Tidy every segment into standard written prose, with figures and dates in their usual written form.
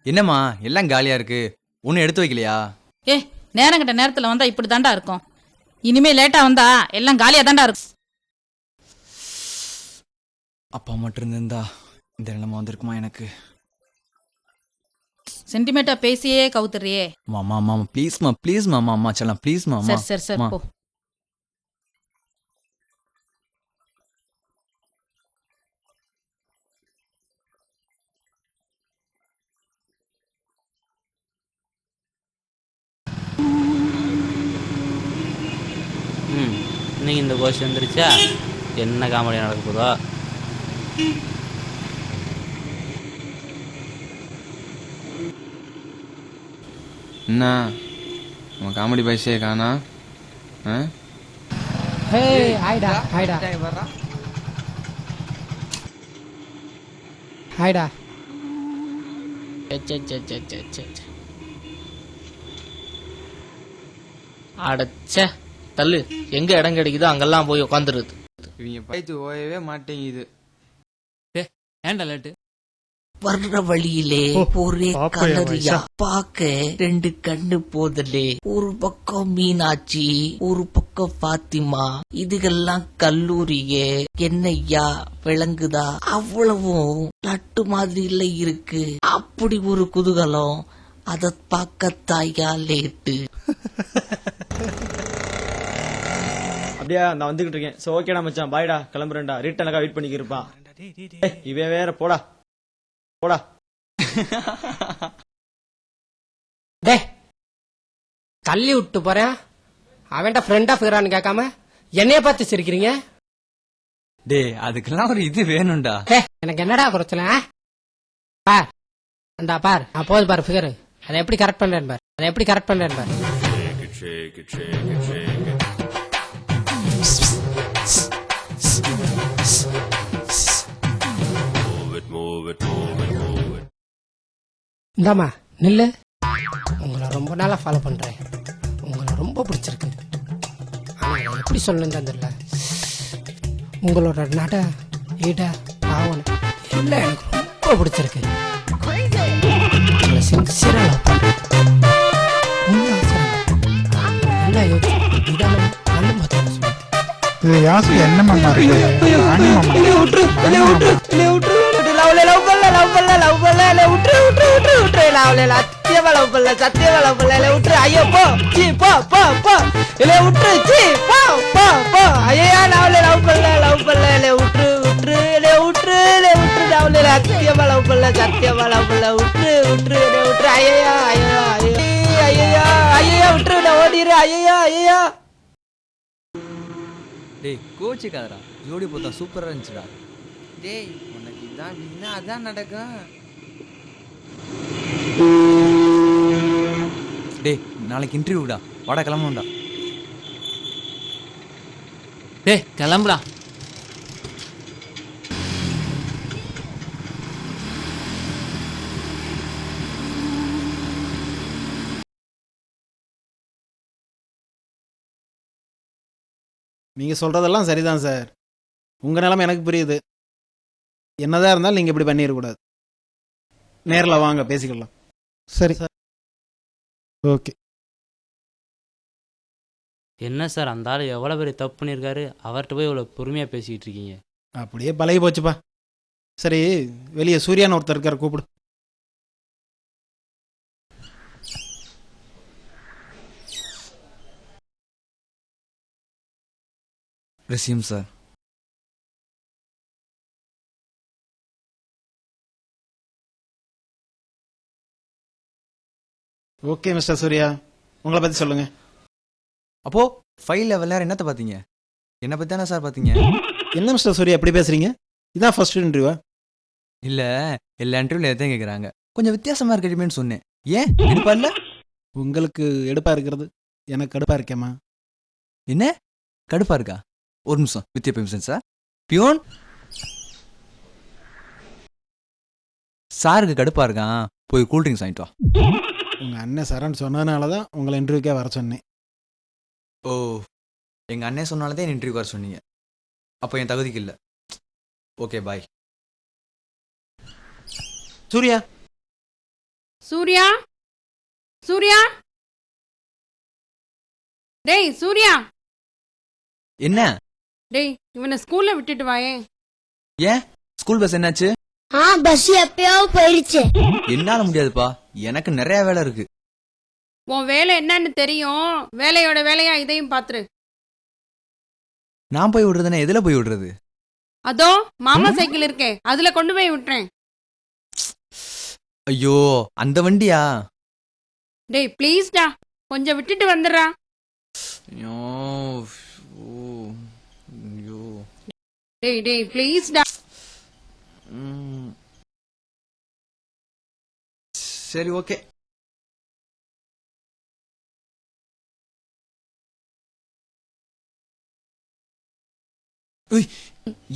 என்னம்மா எல்லாம் காலியா இருக்கு? ஒன்னும் எடுத்து வைக்கலையா? ஏ, நேரம் கிட்ட நேரத்துல வந்தா இப்படி தாண்டா இருக்கும். இனிமே லேட்டா வந்தா எல்லாம் காலியா தாண்டா இருக்கும். அப்பா மட்டும் இருந்திருந்தா இந்த நிலைமை வந்திருக்குமா எனக்கு? சென்டிமேட்டா பேசியே கவுத்துறியே. மாமா மாமா ப்ளீஸ்மா ப்ளீஸ் மாமா, அம்மா செல்லாம் ப்ளீஸ் மாமா. சரி சரி சரி போ. இன்னைக்கு இந்த கோஷம் வந்துருச்சா? என்ன காமெடி நடக்க போதோ? என்ன நம்ம காமெடி பைசே காணா? ஹே ஹாய்டா ஹாய்டா ஹாய்டா. அடச்சே தள்ளு, எங்க இடம் கிடைக்குதோ அங்கெல்லாம் போய் உட்காந்துருது. இவங்க பைத்து ஓயவே மாட்டேங்குது. ஏன்டா லேட்டு? வர்ற வழியிலே ஒரே கலரியா பாக்க ரெண்டு கண்ணு போதலே. ஒரு பக்கம் மீனாட்சி, ஒரு பக்கம் பாத்திமா. இதுகெல்லாம் கல்லூரியே என்னையா விளங்குதா? அவ்வளவும் லட்டு மாதிரி இல்ல இருக்கு. அப்படி ஒரு குதூகலம், அத பார்க்கத்தாயா லேட்டு. அப்படியா நான் வந்துகிட்டு இருக்கேன். சோ ஓகேடா மச்சான், பாய்டா, கிளம்புறேன்டா. ரிட்டனுக்கா வெயிட் பண்ணிக்கிருப்பான். இவன் வேற போடா போடா. டே தள்ளி விட்டு போறேன். அவன்டா ஃப்ரெண்டா ஃபிகரான்னு கேட்காம என்னைய பார்த்து சிரிக்கிறீங்க. டே அதுக்கெல்லாம் ஒரு இது வேணும்டா. எனக்கு என்னடா குறைச்சல? பார் அந்த பார், நான் போது பாரு ஃபிகர். அதை எப்படி கரெக்ட் பண்றேன் பார், அதை எப்படி கரெக்ட் பண்றேன் பார். இந்தாமா நில்லு. உங்களை ரொம்ப நாளா ஃபாலோ பண்றேன். உங்களை ரொம்ப பிடிச்சிருக்கு. ஆனா எப்படி சொல்லணும் தெரியல. உங்களோட நட ஈட ஆவணம் எல்லாம் எனக்கு ரொம்ப பிடிச்சிருக்கு. உங்களை சின்சியரா லவ் பண்றேன். ஒன்றும் அவசரம் இல்லை. நல்லா யோசிச்சு நிதானம் நல்ல மாதிரி சொல்லு. இது யாசு என்ன மாமா இருக்கு? ஆனி மாமா ஐயோ போ சீ போ போ போ இல்ல விட்டுரு சீ போ போ போ. ஐயா நான் லவ் பண்ணல இல்ல விட்டுரு விட்டுரு இல்ல விட்டுரு இல்ல விட்டுரு. நான் சத்தியமா லவ் பண்ணல சத்தியமா லவ் பண்ணல. விட்டுரு விட்டுரு இல்ல விட்டுரு. ஐயா ஐயோ ஐயோ ஐயா ஐயா விட்டுரு. நான் ஓடிடு. ஐயா ஐயா. டேய் கோச்சிக்காதடா, ஜோடி போத்தா சூப்பரா இருந்துச்சுடா. டேய் உனக்கு இதான் வீணா அதான் நடக்கும். டேய் நாளைக்கு இன்டர்வியூடா, வாடா கிளம்பணும்டா. டேய் கிளம்புடா. நீங்க சொல்றதெல்லாம் சரிதான் சார். உங்க நிலைமை எனக்கு புரியுது. என்னதான் இருந்தாலும் நீங்க இப்படி பண்ணிடக்கூடாது. நேரில் வாங்க பேசிக்கலாம். சரி சார். ஓகே. என்ன சார் அந்த ஆள் எவ்வளோ பெரிய தப்பு பண்ணியிருக்காரு, அவர்கிட்ட போய் இவ்வளோ பொறுமையாக பேசிக்கிட்டு இருக்கீங்க. அப்படியே பழகி போச்சுப்பா. சரி வெளியே சூர்யான்னு ஒருத்தர் இருக்கார், கூப்பிடு. Resume sir. Okay mister Surya, உங்களை பத்தி சொல்லுங்க. அப்போ ஃபைல் வெள்ளார என்னத்த பாத்தீங்க? என்ன பத்தி தானே சார் பாத்தீங்க? என்ன மிஸ்டர் சூர்யா எப்படி பேசுறீங்க? இதான் ஃபர்ஸ்ட் இன்டர்வியூவா? இல்ல எல்லா இன்டர்வியூல எதையும் கேக்குறாங்க. கொஞ்சம் வித்தியாசமா இருக்கட்டுமேன்னு சொன்னேன். ஏன் எடுப்பா இல்ல? உங்களுக்கு எடுப்பா இருக்கிறது எனக்கு கடுப்பா இருக்கேம்மா. என்ன கடுப்பா இருக்கா? ஒரு நிமிஷம் வித்தியா பெர்மிஷன் சார். பியூன் சாருக்கு கடுப்பா இருக்கான், போய் கூல் ட்ரிங்க்ஸ் வாங்கிட்டு வா. உங்க அண்ணன் சரண் சொன்னதுனால தான் உங்களை இன்டர்வியூக்கே வர சொன்னேன். ஓ, எங்க அண்ணன் சொன்னாலதான் என் இன்டர்வியூ வர சொன்னீங்க. அப்போ என் தகுதிக்கு இல்லை. Okay bye. சூர்யா சூர்யா சூர்யா டேய் சூர்யா என்ன டேய் இவனை ஸ்கூல்ல விட்டுட்டு வாயே. ஏன் ஸ்கூல் பஸ் என்னாச்சு? பஸ் எப்பயோ போயிடுச்சு. என்னால முடியாதுப்பா, எனக்கு நிறைய வேலை இருக்கு. உன் வேலை என்னன்னு தெரியும், வேலையோட வேலையா இதையும் பாத்துரு. நான் போய் விடுறதுன்னா எதுல போய் விடுறது? அதோ மாமா சைக்கிள் இருக்கே, அதுல கொண்டு போய் விட்டுறேன். ஐயோ அந்த வண்டியா? டேய் ப்ளீஸ்டா, கொஞ்சம் விட்டுட்டு வந்துடுறா. ஐயோ ஐயோ டேய் டேய் ப்ளீஸ்டா. சரி ஓகே.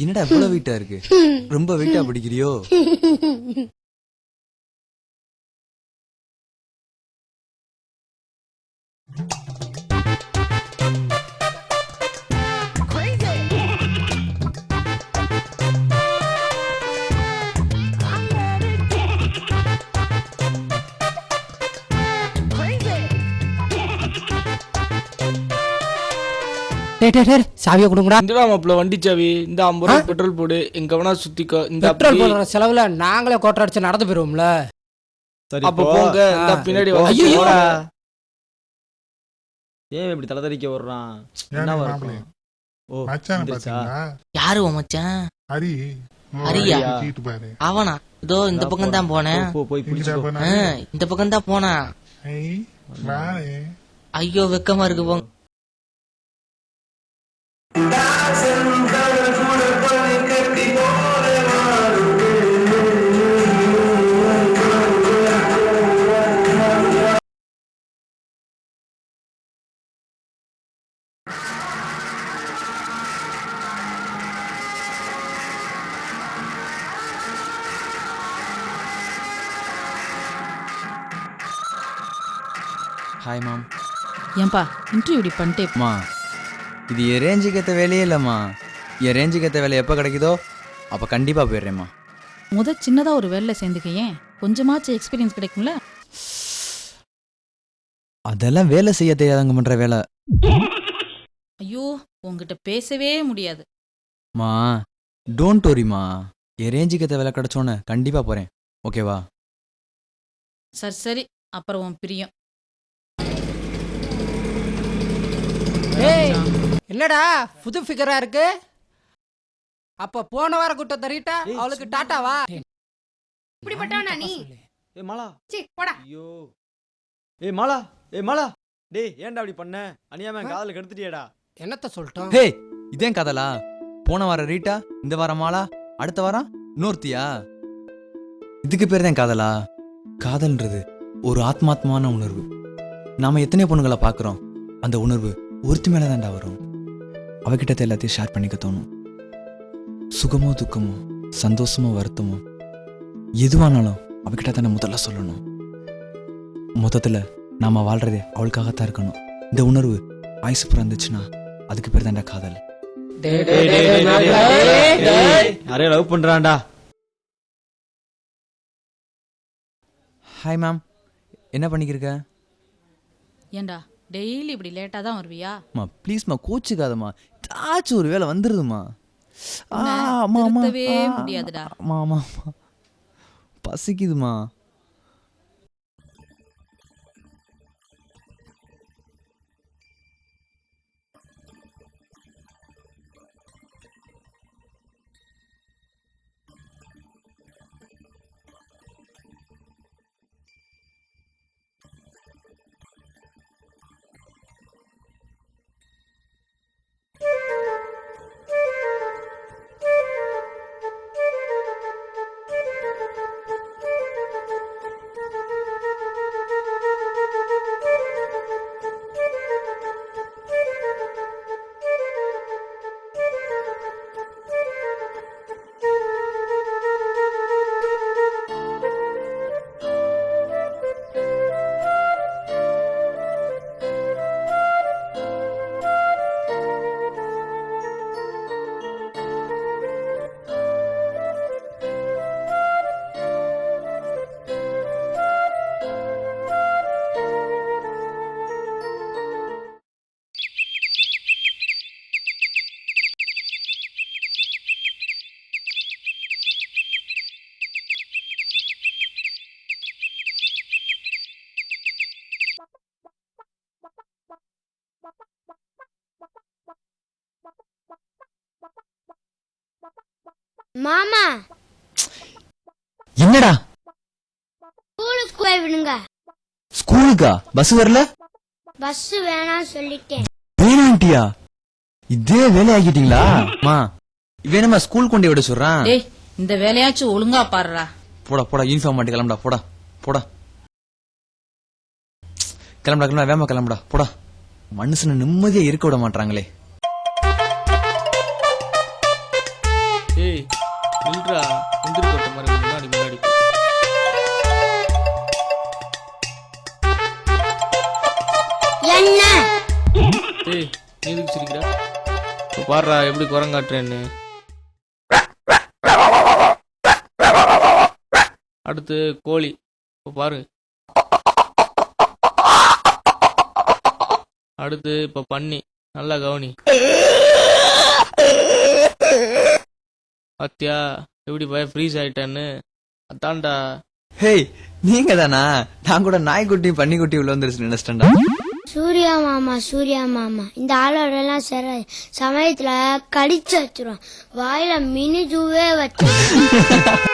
என்னடா இவ்வளவு வெயிட்டா இருக்கு? ரொம்ப வெயிட்டா பிடிக்கிறியோ? சாவியை கொடுங்கடா. இந்தடா மாப்பிள்ள வண்டி சாவி, இந்த 50 ரூபா பெட்ரோல் போடு, எங்க வேணா சுத்திக்கோ. இந்த பெட்ரோல் போடுற செலவுல நாங்களே கோட்டை அடிச்சு நடந்து போயிருவோம்ல. சரி அப்ப போங்க, இந்த பின்னாடி போ. வந்து ஐயோ. போடா. ஏன் இப்படி தலதறிக்க வர்றான்? என்ன வரும்? ஓ மச்சான வந்துருச்சா? பாத்தீங்களா? யாரு உன் மச்சான்? ஹரி ஹரியா? தூக்கிட்டு பாரு. அவனா? இதோ இந்த பக்கம் தான் போனேன். போ, போய் இங்கடா பிடிச்சுக்கோ. போனா. இந்த பக்கம் தான் போனா. ஐய், வாரே. ஐயோ வெக்கமா இருக்கு போங்க. Hi ma'am. ஏன்பா இன்டர்வியூ இப்படி பண்ணிட்டே அம்மா இது என் ரேஞ்சுக்கு ஏற்ற வேலையே இல்லைம்மா. என் ரேஞ்சுக்கு ஏற்ற வேலை எப்போ கிடைக்குதோ அப்போ கண்டிப்பாக போயிடுறேம்மா. சின்னதா ஒரு வேலையில சேர்ந்துக்க, ஏன் கொஞ்சமாச்சும் எக்ஸ்பீரியன்ஸ் கிடைக்கும்ல. அதெல்லாம் வேலை செய்ய தெரியாதவங்க பண்ணுற வேலை. ஐயோ உங்ககிட்ட பேசவே முடியாது. மா டோன்ட் வரிம்மா, என் ரேஞ்சுக்கு ஏற்ற வேலை கிடைச்சோன்னு கண்டிப்பாக போகிறேன். ஓகேவா? சரி சரி, அப்புறம் உன் பிரியம். ஏய் என்னடா புது ஃபிகரா இருக்கு? அப்ப போன வார கூட்ட தரீட்டா அவளுக்கு டாட்டாவா? இப்படிப்பட்டவனா நீ? ஏய் மாலா, சீ போடா. ஐயோ. ஏய் மாலா, ஏய் மாலா, டேய் ஏன்டா அப்படி பண்ண? அநியாயமா காதல கெடுத்துட்டியேடா. என்னத்த சொல்லிட்டோம்? ஹே இதேன் காதலா? போன வாரம் ரீட்டா, இந்த வாரம் மாலா, அடுத்த வாரம் இன்னொருத்தியா? இதுக்கு பேர் தான் காதலா? காதல்ன்றது ஒரு ஆத்மாத்மான உணர்வு. நாம எத்தனை பொண்ணுங்களை பார்க்குறோம், அந்த உணர்வு ஒருத்தி மேலே தான்டா வரும். அவகிட்ட எல்லாத்தையும் ஷேர் பண்ணிக்க தோணும். சுகமோ துக்கமோ சந்தோஷமோ வருத்தமோ எதுவானாலும் அவகிட்ட தானே முதல்ல சொல்லணும். மொத்தத்தில் நாம வாழ்றதே அவளுக்காகத்தான் இருக்கணும். இந்த உணர்வு ஆயுசு பிறந்துச்சுன்னா அதுக்கு பேர் தான்டா காதல். நிறைய லவ் பண்றான்டா. ஹாய் மேம், என்ன பண்ணிக்கிருக்க? ஏண்டா டெய்லி இப்படி லேட்டா தான் வருவியா? அம்மா ப்ளீஸ்மா கோச்சுக்காதம்மா, ஏதாச்சும் ஒரு வேலை வந்துருதுமா. உன்னை திருத்தவே முடியாதுடா. ஆமா பசிக்குதுமா. மாமா என்னடா ஸ்கூலுக்கு போய் விடுங்க. ஸ்கூலுக்கா? பஸ் வரல? பஸ் வேணாம் சொல்லிட்டேன். வேணாண்டியா? இதே வேலை ஆகிட்டீங்களா? அம்மா வேணுமா ஸ்கூல் கொண்டு விட சொல்றான். டேய் இந்த வேலையாச்சும் ஒழுங்கா பாருடா. போடா போடா, யூனிஃபார்ம் மாட்டி கிளம்புடா. போடா போடா, கிளம்புடா கிளம்புடா, வேமா கிளம்புடா. போடா, மனுஷனை நிம்மதியா இருக்க விட மாட்டாங்களே. ஏய் நில்றா, முந்திரி கொட்ட மாதிரி முன்னாடி முன்னாடி. என்ன ஏய் நீ எதுக்கு சிரிக்கிற? இப்போ பாடுறா எப்படி குரங்காட்டுறேன்னு. அடுத்து கோழி. இப்போ பாரு. அடுத்து இப்போ பன்னி. நல்லா கவனி. பாத்தியா எப்படி ஃப்ரீஸ் ஆயிட்டான்னு? அதான்டா. ஹேய் நீங்க தானா? நான் கூட நாய்க்குட்டி பன்னிக்குட்டி உள்ள வந்துருச்சு நினைச்சிட்டேன்டா. சூர்யா மாமா, சூர்யா மாமா இந்த ஆளோட எல்லாம் சமயத்துல கடிச்சு வச்சிரும். வாயில மினி ஜூவே வச்சு.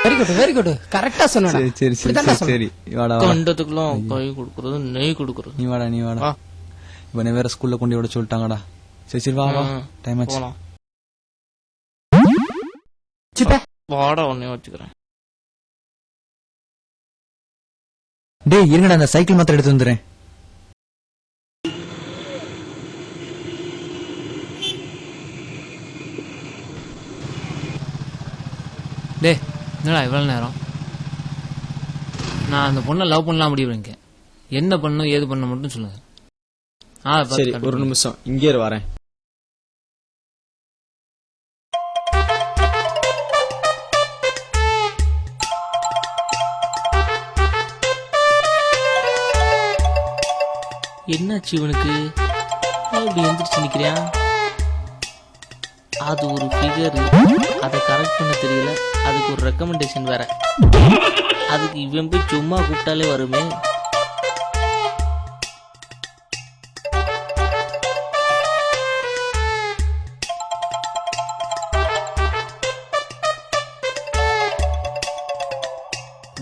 வெரி குட் வெரி குட், கரெக்டா சொன்ன. சரி சரி சரி சரி, வாடா வாடா. கண்டத்துக்குலாம் கை கொடுக்கறது, நெய் கொடுக்கறது. நீ வாடா நீ வாடா. இவனை வேற ஸ்கூல்ல கொண்டு விட சொல்லிட்டாங்கடா. சரி சரி வா வா, டைம் ஆச்சு. போலாம். வாடா உன்னையும் வச்சுக்கிறேன். டேய் இருங்கடா, அந்த சைக்கிள் மாத்திரம் எடுத்து வந்துடுறேன். டே என்னடா இவ்வளோ நேரம்? நான் அந்த பொண்ணை லவ் பண்ணலாம் முடிவு பண்ணிக்கேன். என்ன பண்ணும் ஏது பண்ண மட்டும் சொல்லுங்க. சரி ஒரு நிமிஷம் இங்கே வரேன். என்னாச்சு இவனுக்கு? இப்படி எந்திரிச்சு நிக்கிறியா? அது ஒரு ஃபிகர், அதை கரெக்ட் பண்ண தெரியல. அதுக்கு ஒரு ரெக்கமெண்டேஷன் வேற. அதுக்கு இவன் போய் சும்மா கூப்பிட்டாலே வருமே.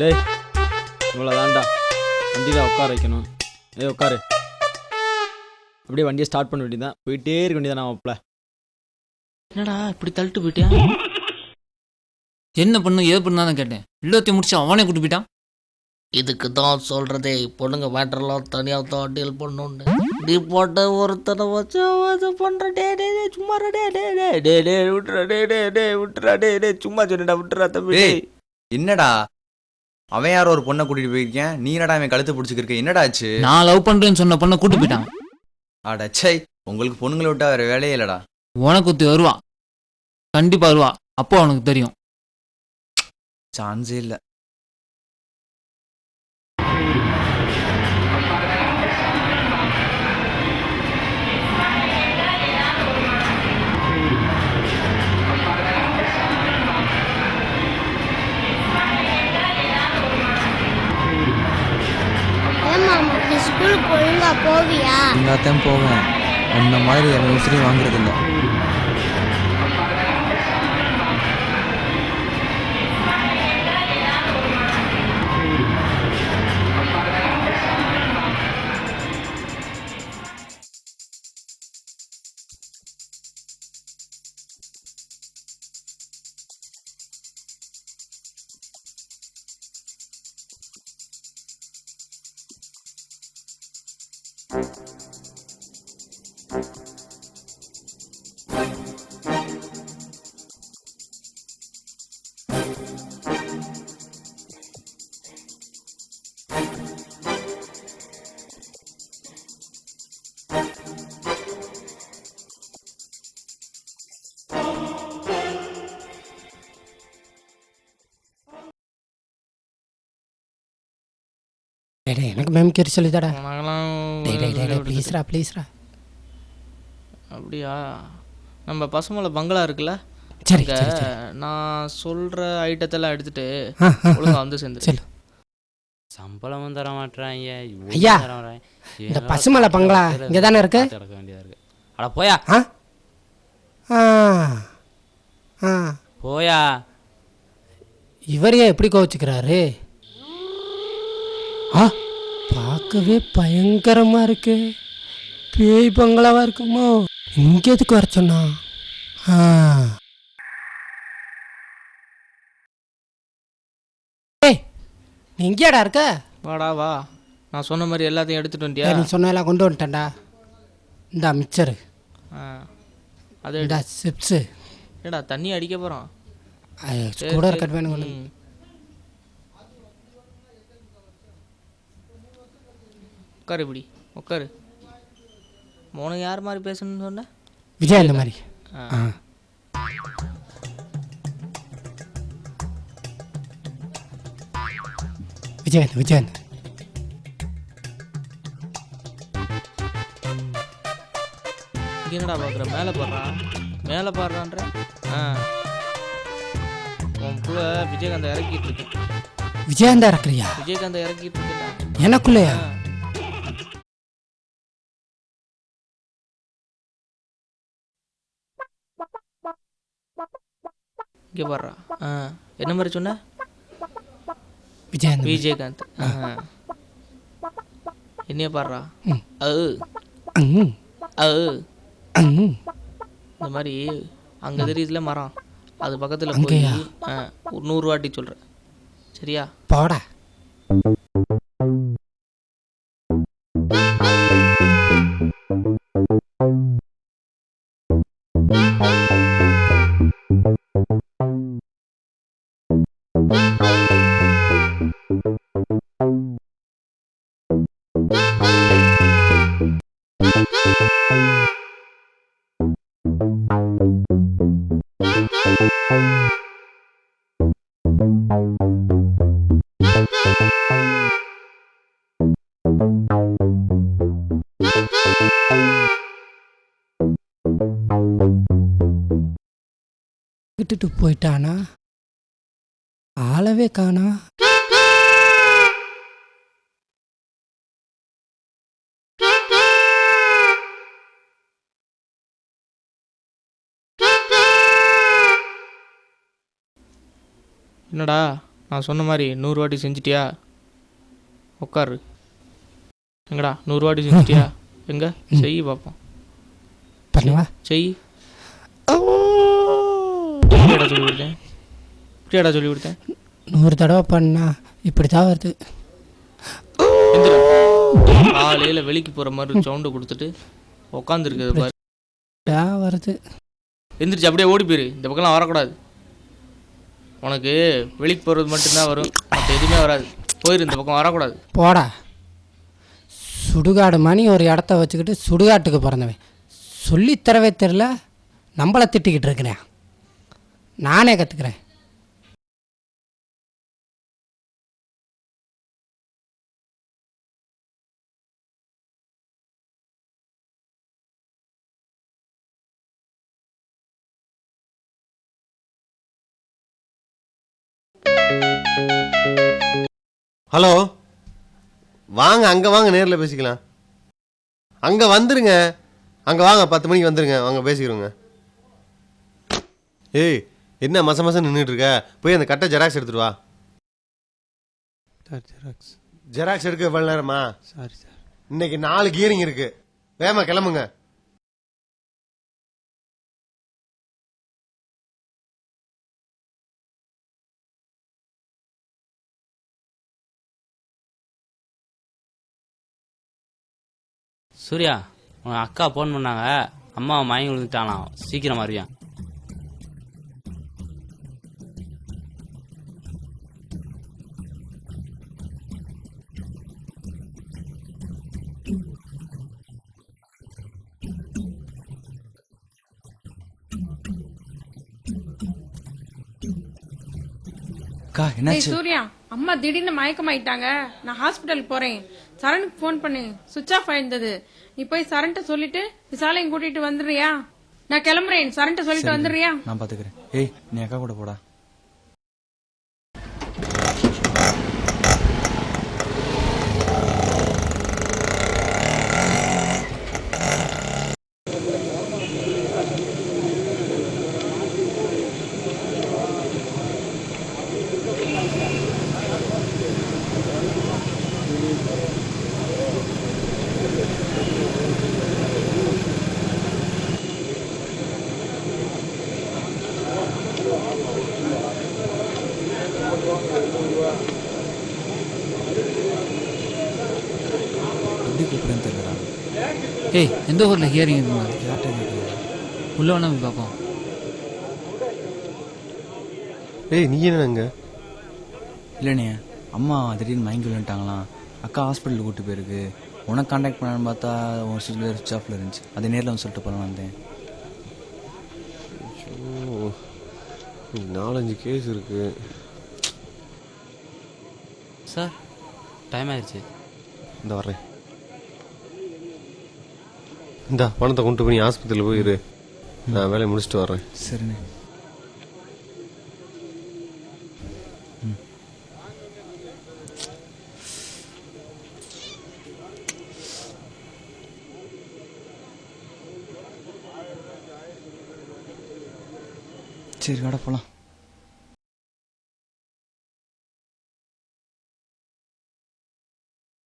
டேய் இவ்வளோதான்டா, வண்டியில் உட்கார வைக்கணும். ஏய் உட்காரு. அப்படியே வண்டியை ஸ்டார்ட் பண்ண வேண்டியதான், போயிட்டே இருக்க வேண்டியதான். நான் அப்பல என்னடா இப்படி தள்ளிட்டு போயிட்டியா? என்ன பண்ணும் ஏது பண்ணா தான் கேட்டேன். இல்லத்தையும் முடிச்சு அவனே கூட்டு போயிட்டான். இதுக்கு தான் சொல்றதே, பொண்ணுங்க மேட்டர்லாம் தனியாக தான் டீல் பண்ணணும்னு. நீ போட்ட ஒருத்தனை வச்சு பண்ற. டே டே சும்மா டே டே டே டே டே விட்டுறா. டே டே டே விட்டுறா. டே டே சும்மா சொன்னடா, விட்டுறா தம்பி. என்னடா அவன் யாரோ ஒரு பொண்ணை கூட்டிட்டு போயிருக்கேன், நீ என்னடா அவன் கழுத்து பிடிச்சிருக்க? என்னடா ஆச்சு? நான் லவ் பண்றேன்னு சொன்ன பொண்ணை கூட்டு போயிட்டான். அடச்சை, உங்களுக்கு பொண்ணுங்களை விட்டா வேற வேலையே இல்லடா. உனக்கு ஒருத்தி வருவா, கண்டிப்பா வருவா. அப்போ அவனுக்கு தெரியும். சான்ஸே இல்ல. மாமா நீ ஸ்கூலுக்கு ஒழுங்கா போவியா? எல்லாத்தையும் போவேன். அந்த மாதிரி அவன் உசிரியும் வாங்குறது இல்ல. எனக்கு மேம் கேட்டு சொல்லித்தாடா. ப்ளீஸ்ரா ப்ளீஸ்ரா. அப்படியா? நம்ம பசுமலை பங்களா இருக்குல்ல, சரி நான் சொல்ற ஐட்டத்தெல்லாம் எடுத்துட்டு ஒழுங்கா வந்து சேர்ந்து. சம்பளமும் தர மாட்டேறாங்க. ஐயா, இந்த பசுமலை பங்களா இங்கே தானே இருக்கு. கிடக்க வேண்டியதா இருக்கு. அட போயா ஆ ஆ போயா. இவர் ஏன் எப்படி கோவச்சுக்கிறாரு? ஆ, பார்க்கவே பயங்கரமா இருக்கு. பேய் பங்களாவா இருக்குமோ? இங்க எதுக்கு வர சொன்னா? ஏய், நீ எங்கேடா இருக்க? வாடா வா, நான் சொன்ன மாதிரி எல்லாத்தையும் எடுத்துட்டு வந்துட்டியா? நீ சொன்னதெல்லாம் கொண்டு வந்துட்டேன்டா. இந்தா மிக்சரு, அது இந்தா சிப்ஸு, ஏடா தண்ணி அடிக்க போகிறோம். கூட இருக்கட்டு வேணும் கொண்டு. உட்காரு, இப்படி உட்காரு. உனக்கு யார் மாதிரி பேசணும்னு சொன்ன? விஜய் அந்த மாதிரி. விஜயகாந்த் விஜயகாந்த். என்னடா பார்க்குற? மேலே பாடுறான், மேலே பாடுறான்ற. உன் கூட விஜயகாந்தை இறக்கிட்டு இருக்கேன். விஜயகாந்தா இறக்குறியா? விஜயகாந்தை இறக்கிட்டு இருக்கேன்டா. எனக்குள்ளையா? இங்கே பாடுறா. என்ன மாதிரி சொன்ன? விஜயகாந்த். விஜயகாந்த். என்னைய பாடுறா. இந்த மாதிரி அங்கே தெரியுதுல மரம், அது பக்கத்தில் போய் ஒரு 100 வாட்டி சொல்கிறேன், சரியா? போடா. விட்டுட்டு போயிட்டானா? ஆளவே காணா. என்னடா நான் சொன்ன மாதிரி 100 வாட்டி செஞ்சிட்டியா? உட்காரு. எங்கடா 100 வாட்டி செஞ்சிட்டியா? எங்க செய் பார்ப்போம். பண்ணுவா செய். எப்படியாடா சொல்லி கொடுத்தேன்? எப்படியாடா சொல்லி கொடுத்தேன்? 100 தடவை பண்ணா இப்படி தான் வருது. காலையில் வெளிக்கு போகிற மாதிரி சவுண்டு கொடுத்துட்டு உட்காந்துருக்குது பாரு வருது. எந்திரிச்சு அப்படியே ஓடி போயிரு. இந்த பக்கம்லாம் வரக்கூடாது. உனக்கு வெளிக்கு போகிறது மட்டும்தான் வரும், மற்ற எதுவுமே வராது. போயிரு, இந்த பக்கம் வரக்கூடாது. போடா. சுடுகாடு மணி ஒரு இடத்த வச்சுக்கிட்டு சுடுகாட்டுக்கு பிறந்தவன் சொல்லித்தரவே தெரில, நம்மளை திட்டிக்கிட்டு இருக்கிறேன். நானே கற்றுக்கிறேன். ஹலோ, வாங்க அங்கே வாங்க, நேரில் பேசிக்கலாம். அங்கே வந்துருங்க, அங்கே வாங்க, 10 மணிக்கு வந்துருங்க, வாங்க பேசிக்கிறோங்க. ஏய், என்ன மசம் நின்றுட்டு இருக்க? போய் அந்த கட்டை ஜெராக்ஸ் எடுத்துட்டு வா. ஜெராக்ஸ் எடுக்க எவ்வளோ நேரமா? சாரி சார், இன்னைக்கு 4 கியரிங் இருக்கு, வேமா கிளம்புங்க. சூர்யா, உன் அக்கா ஃபோன் பண்ணாங்க, அம்மாவை மயங்கி விழுந்துட்டாலாம், சீக்கிரம் வருவியா? அக்கா என்னாச்சு? சூர்யா, அம்மா திடீர்னு மயக்கமாயிட்டாங்க. நான் ஹாஸ்பிட்டலுக்கு போறேன். சரணுக்கு ஃபோன் பண்ணு, சுவிட்ச் ஆஃப் ஆயிருந்தது. நீ போய் சரண்ட்ட சொல்லிட்டு விசாலையும் கூட்டிட்டு வந்துடுறியா? நான் கிளம்புறேன். சரண்ட்ட சொல்லிட்டு வந்துடுறியா? நான் பாத்துக்கிறேன். ஏய், நீ அக்கா கூட போடா. இருக்குடா. ஏய் எந்த ஊரில் ஹியரிங் இருக்குங்க? யார்கிட்ட கேட்குறீங்க? உள்ளே வேணா போய் பார்ப்போம். ஏய் நீ என்ன அங்கே? இல்லைண்ணே, அம்மா திடீர்னு மயங்கி விழுந்துட்டாங்களாம். அக்கா ஹாஸ்பிட்டலுக்கு கூப்பிட்டு போயிருக்கு. உனக்கு கான்டாக்ட் பண்ணான்னு பார்த்தா உன் சுவிட்ச் ஆஃபில் இருந்துச்சு. அது நேரில் வந்து சொல்லிட்டு போகலாம் வந்தேன். ஓ 4-5 கேஸ் இருக்கு. சார் டைம் ஆயிடுச்சு. இந்த வர்றேன். இந்தா பணத்தை கொண்டு போய் ஆஸ்பத்திரியில் போயிரு. நான் வேலையை முடிச்சுட்டு வர்றேன். சரிண்ணே. சரி வாடா போகலாம்.